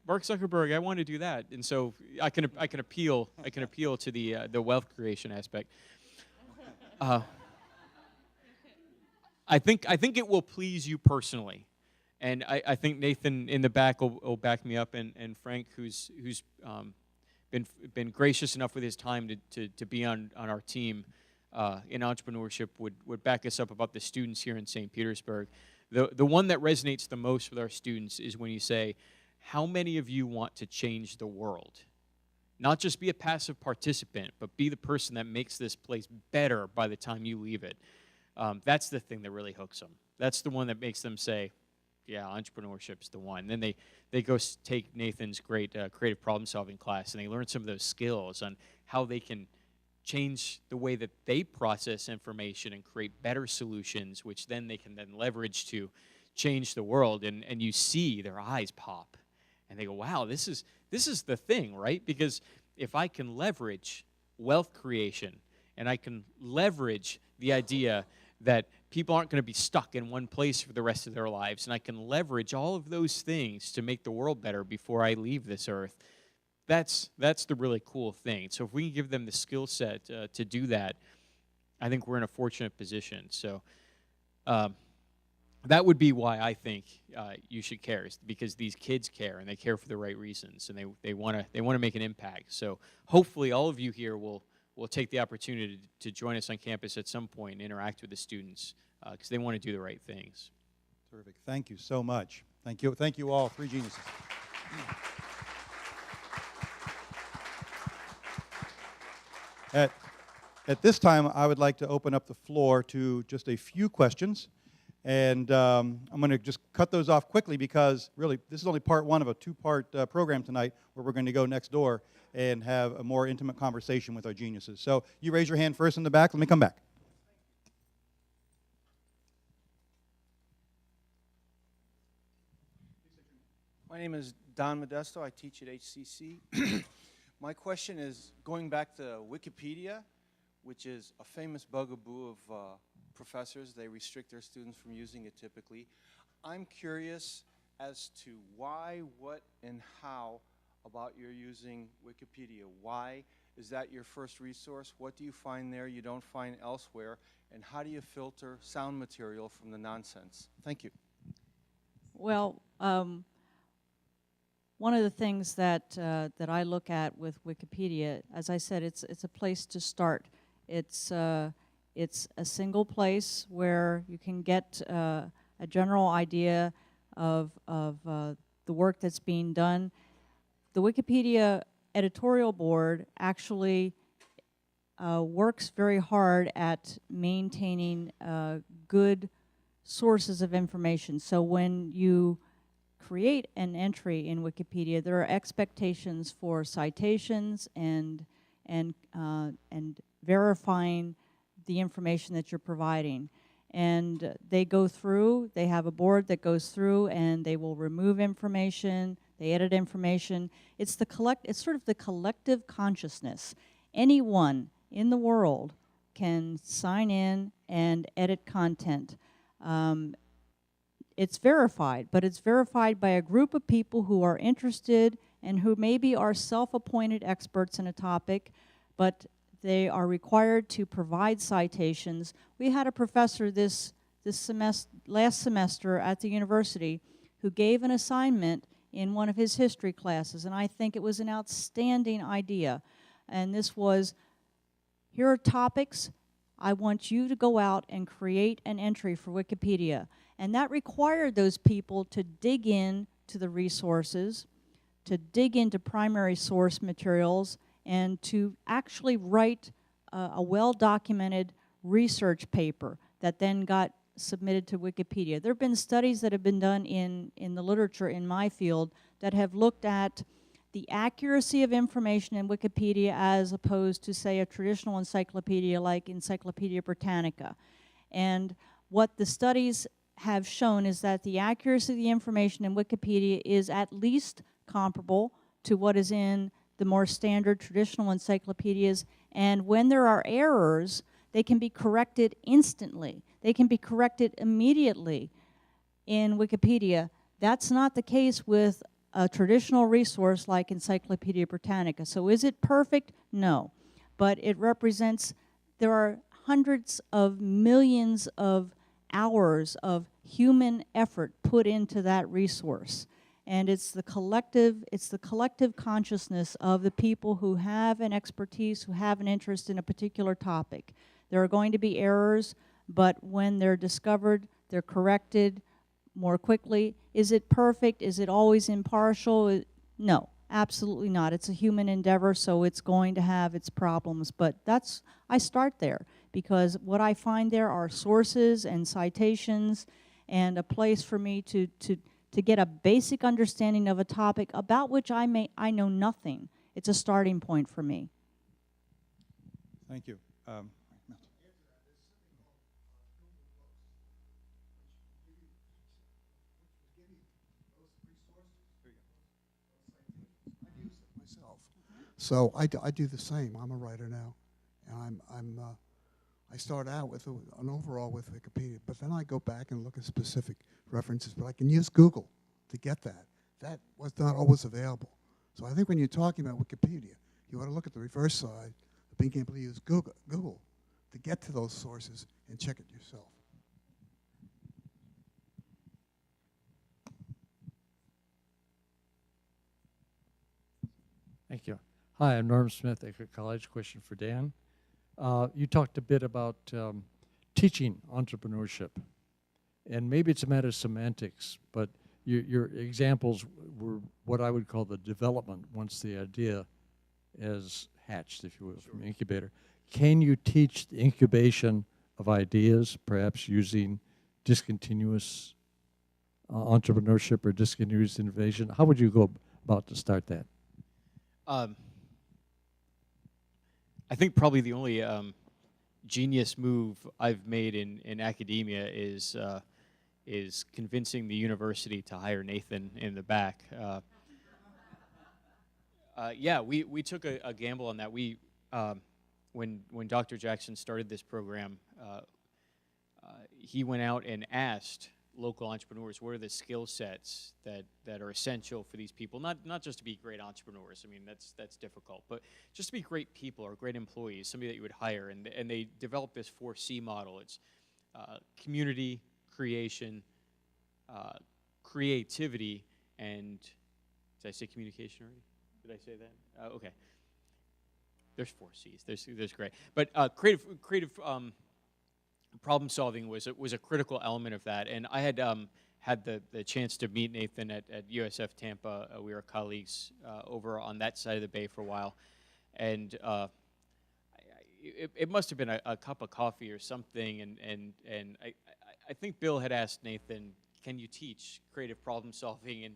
[SPEAKER 4] Mark Zuckerberg, I want to do that, and so I can appeal to the wealth creation aspect. Uh, I think it will please you personally, and I think Nathan in the back will back me up, and Frank who's been gracious enough with his time to be on our team in entrepreneurship would back us up about the students here in St. Petersburg. The one that resonates the most with our students is when you say, how many of you want to change the world? Not just be a passive participant, but be the person that makes this place better by the time you leave it. That's the thing that really hooks them. That's the one that makes them say, yeah, entrepreneurship's the one. Then they go take Nathan's great creative problem-solving class, and they learn some of those skills on how they can change the way that they process information and create better solutions, which then they can then leverage to change the world. And you see their eyes pop, and they go, wow, this is the thing, right? Because if I can leverage wealth creation, and I can leverage the idea that people aren't going to be stuck in one place for the rest of their lives, and I can leverage all of those things to make the world better before I leave this earth, that's the really cool thing. So if we can give them the skill set to do that, I think we're in a fortunate position. So that would be why I think you should care, is because these kids care, and they care for the right reasons, and they want to make an impact. So hopefully all of you here will take the opportunity to join us on campus at some point and interact with the students because they want to do the right things.
[SPEAKER 1] Terrific. Thank you so much. Thank you all, three geniuses. At this time, I would like to open up the floor to just a few questions. And I'm going to just cut those off quickly because, really, this is only part one of a two-part program tonight where we're going to go next door and have a more intimate conversation with our geniuses. So you raise your hand first in the back. Let me come back.
[SPEAKER 5] My name is Don Modesto. I teach at HCC. My question is, going back to Wikipedia, which is a famous bugaboo of professors. They restrict their students from using it typically. I'm curious as to why, what, and how about your using Wikipedia. Why is that your first resource? What do you find there you don't find elsewhere? And how do you filter sound material from the nonsense? Thank you.
[SPEAKER 2] Well, one of the things that I look at with Wikipedia, as I said, it's a place to start. It's a single place where you can get a general idea of the work that's being done. The Wikipedia editorial board actually works very hard at maintaining good sources of information. So when you create an entry in Wikipedia, there are expectations for citations and verifying the information that you're providing. And they go through, they have a board that goes through and they will remove information, they edit information. It's sort of the collective consciousness. Anyone in the world can sign in and edit content. It's verified, but it's verified by a group of people who are interested and who maybe are self-appointed experts in a topic, but they are required to provide citations. We had a professor last semester at the university who gave an assignment in one of his history classes, and I think it was an outstanding idea. And this was, here are topics. I want you to go out and create an entry for Wikipedia. And that required those people to dig in to the resources, to dig into primary source materials, and to actually write a well-documented research paper that then got submitted to Wikipedia. There have been studies that have been done in the literature in my field that have looked at the accuracy of information in Wikipedia as opposed to, say, a traditional encyclopedia like Encyclopedia Britannica. And what the studies have shown is that the accuracy of the information in Wikipedia is at least comparable to what is in the the more standard traditional encyclopedias. And when there are errors, they can be corrected instantly. They can be corrected immediately in Wikipedia. That's not the case with a traditional resource like Encyclopedia Britannica. So is it perfect? No. But it represents, there are hundreds of millions of hours of human effort put into that resource. And it's the collective consciousness of the people who have an expertise, who have an interest in a particular topic. There are going to be errors, but when they're discovered, they're corrected more quickly. Is it perfect? Is it always impartial? No, absolutely not. It's a human endeavor, so it's going to have its problems. But I start there, because what I find there are sources and citations and a place for me to get a basic understanding of a topic about which I know nothing. It's a starting point for me.
[SPEAKER 1] Thank you.
[SPEAKER 6] Myself. So I do the same. I'm a writer now, and I start out with an overall with Wikipedia, but then I go back and look at specific references. But I can use Google to get that. That was not always available. So I think when you're talking about Wikipedia, you ought to look at the reverse side of being able to use Google to get to those sources and check it yourself.
[SPEAKER 7] Thank you. Hi, I'm Norm Smith, Eckerd College. Question for Dan. You talked a bit about teaching entrepreneurship, and maybe it's a matter of semantics, but your examples were what I would call the development once the idea is hatched, if you will, from incubator. Can you teach the incubation of ideas, perhaps using discontinuous entrepreneurship or discontinuous innovation? How would you go about to start that?
[SPEAKER 4] I think probably the only genius move I've made in academia is convincing the university to hire Nathan in the back. Yeah, we took a gamble on that. We when Dr. Jackson started this program, he went out and asked local entrepreneurs, what are the skill sets that are essential for these people? Not just to be great entrepreneurs. I mean, that's difficult, but just to be great people or great employees, somebody that you would hire. And they developed this 4C model. It's community, creation, creativity, and did I say communication already? Did I say that? Okay. There's 4 C's. There's great, but creative. Problem solving was a critical element of that, and I had had the chance to meet Nathan at USF Tampa. We were colleagues over on that side of the bay for a while, and it must have been a cup of coffee or something, and I think Bill had asked Nathan, "Can you teach creative problem solving?" And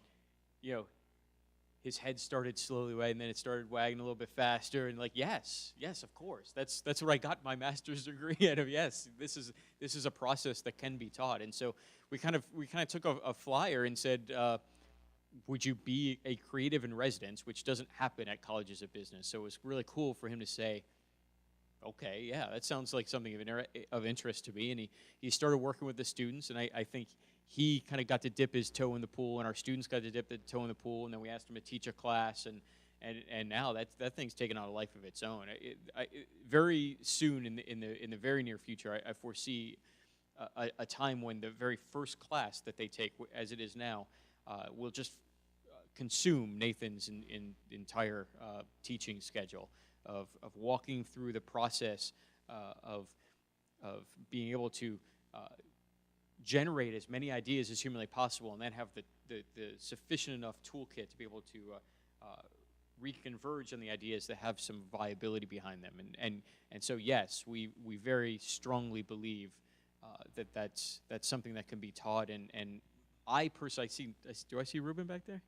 [SPEAKER 4] his head started slowly wagging, and then it started wagging a little bit faster, and yes, of course. That's what I got my master's degree out of. Yes, this is a process that can be taught. And so we kind of took a flyer and said, would you be a creative in residence, which doesn't happen at colleges of business. So it was really cool for him to say, okay, yeah, that sounds like something of interest to me. And he started working with the students, and I think he kind of got to dip his toe in the pool, and our students got to dip their toe in the pool, and then we asked him to teach a class, and now that thing's taken on a life of its own. Very soon in the very near future, I foresee a time when the very first class that they take, as it is now, will just consume Nathan's entire teaching schedule of walking through the process of being able to generate as many ideas as humanly possible, and then have the sufficient enough toolkit to be able to reconverge on the ideas that have some viability behind them. And so yes, we very strongly believe that's something that can be taught. And I personally do I see Ruben back there?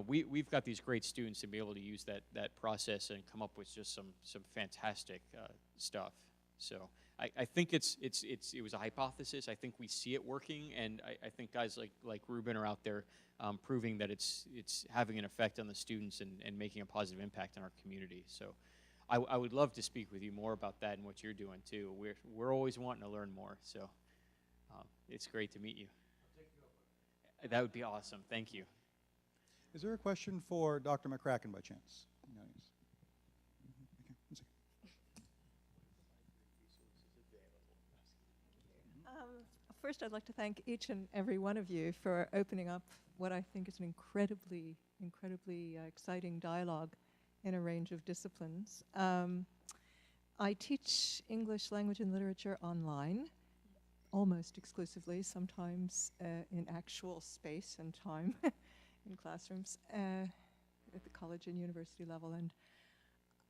[SPEAKER 4] We've got these great students to be able to use that process and come up with just some fantastic stuff. So I think it was a hypothesis. I think we see it working, and I think guys like Ruben are out there proving that it's having an effect on the students and making a positive impact on our community. So I would love to speak with you more about that and what you're doing too. We're always wanting to learn more. So it's great to meet you. That would be awesome. Thank you.
[SPEAKER 1] Is there a question for Dr. McCracken by chance? No, yes. Okay, one second.
[SPEAKER 8] First, I'd like to thank each and every one of you for opening up what I think is an incredibly exciting dialogue in a range of disciplines. I teach English language and literature online, almost exclusively, sometimes in actual space and time in classrooms at the college and university level. And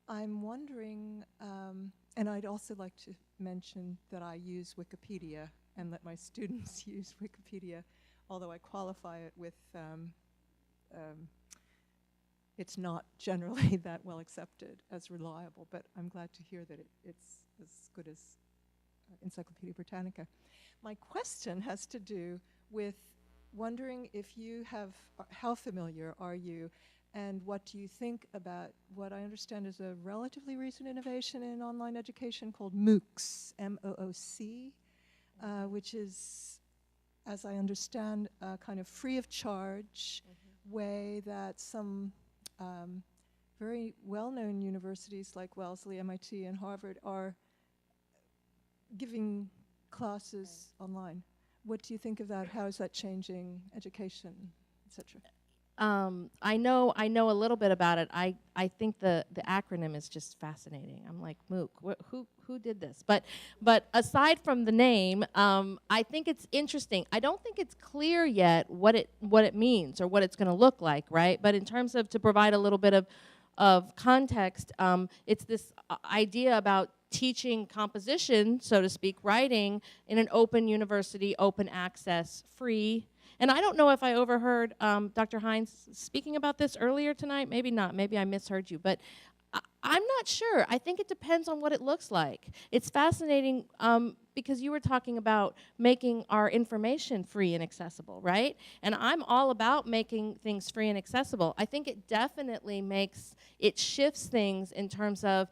[SPEAKER 8] I'm wondering, and I'd also like to mention that I use Wikipedia and let my students use Wikipedia, although I qualify it with it's not generally that well accepted as reliable, but I'm glad to hear that it's as good as Encyclopedia Britannica. My question has to do with wondering if you have, how familiar are you, and what do you think about what I understand is a relatively recent innovation in online education called MOOCs, M-O-O-C, which is, as I understand, a kind of free of charge way that some very well-known universities like Wellesley, MIT, and Harvard are giving classes online. What do you think of that? How is that changing education, etc.?
[SPEAKER 3] I know a little bit about it. I think the acronym is just fascinating. I'm like, MOOC, who did this? But aside from the name, I think it's interesting. I don't think it's clear yet what it means or what it's going to look like, right? But in terms of, to provide a little bit of context, it's this idea about teaching composition, so to speak, writing in an open university, open access, free. And I don't know if I overheard Dr. Hines speaking about this earlier tonight. Maybe not. Maybe I misheard you. But I'm not sure. I think it depends on what it looks like. It's fascinating because you were talking about making our information free and accessible, right? And I'm all about making things free and accessible. I think it definitely shifts things in terms of,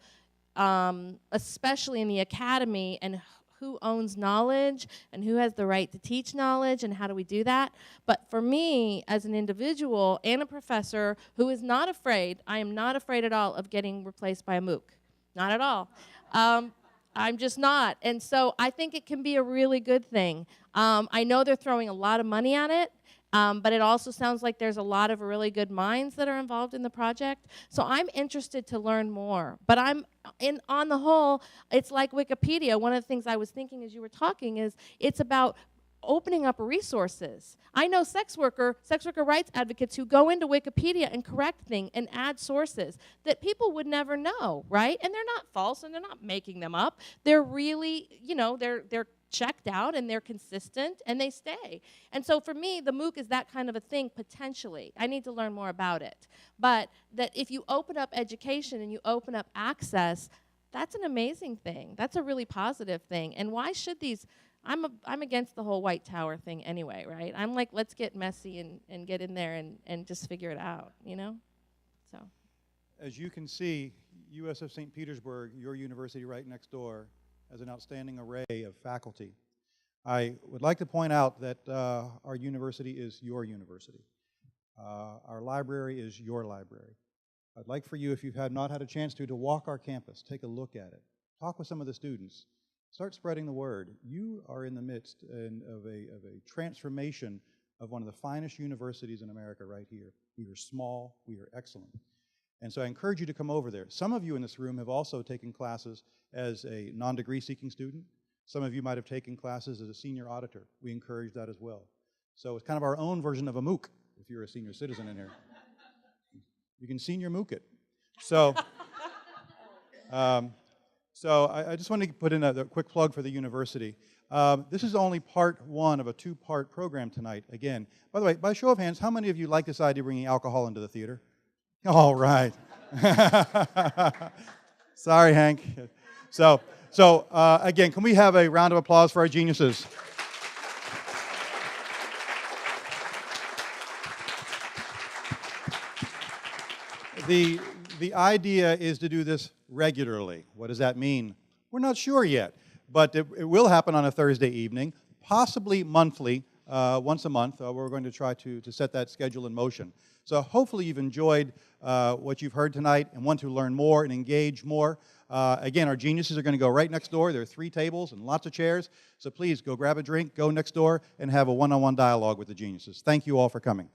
[SPEAKER 3] especially in the academy, and who owns knowledge and who has the right to teach knowledge and how do we do that. But for me, as an individual and a professor who is not afraid, I am not afraid at all of getting replaced by a MOOC. Not at all. I'm just not. And so I think it can be a really good thing. I know they're throwing a lot of money at it, but it also sounds like there's a lot of really good minds that are involved in the project. So I'm interested to learn more. But on the whole, it's like Wikipedia. One of the things I was thinking as you were talking is it's about opening up resources. I know sex worker rights advocates who go into Wikipedia and correct things and add sources that people would never know, right? And they're not false and they're not making them up. They're really, they're checked out and they're consistent and they stay. And so for me, the MOOC is that kind of a thing potentially. I need to learn more about it. But that if you open up education and you open up access, that's an amazing thing. That's a really positive thing. And why should these, I'm against the whole white tower thing anyway, right? I'm like, let's get messy and get in there and just figure it out, So.
[SPEAKER 1] As you can see, USF St. Petersburg, your university right next door, has an outstanding array of faculty. I would like to point out that our university is your university. Our library is your library. I'd like for you, if you've not had a chance to walk our campus, take a look at it, talk with some of the students, start spreading the word. You are in the midst of a transformation of one of the finest universities in America right here. We are small, we are excellent. And so I encourage you to come over there. Some of you in this room have also taken classes as a non-degree seeking student. Some of you might have taken classes as a senior auditor. We encourage that as well. So it's kind of our own version of a MOOC, if you're a senior citizen in here. You can senior MOOC it. So, I just wanted to put in a quick plug for the university. This is only part one of a two-part program tonight. Again, by the way, by show of hands, how many of you like this idea of bringing alcohol into the theater? All right. Sorry, Hank. So So again, can we have a round of applause for our geniuses? The idea is to do this regularly. What does that mean? We're not sure yet, but it will happen on a Thursday evening, possibly monthly, once a month. We're going to try to set that schedule in motion. So hopefully you've enjoyed what you've heard tonight and want to learn more and engage more. Again, our geniuses are going to go right next door. There are 3 tables and lots of chairs. So please go grab a drink, go next door, and have a one-on-one dialogue with the geniuses. Thank you all for coming.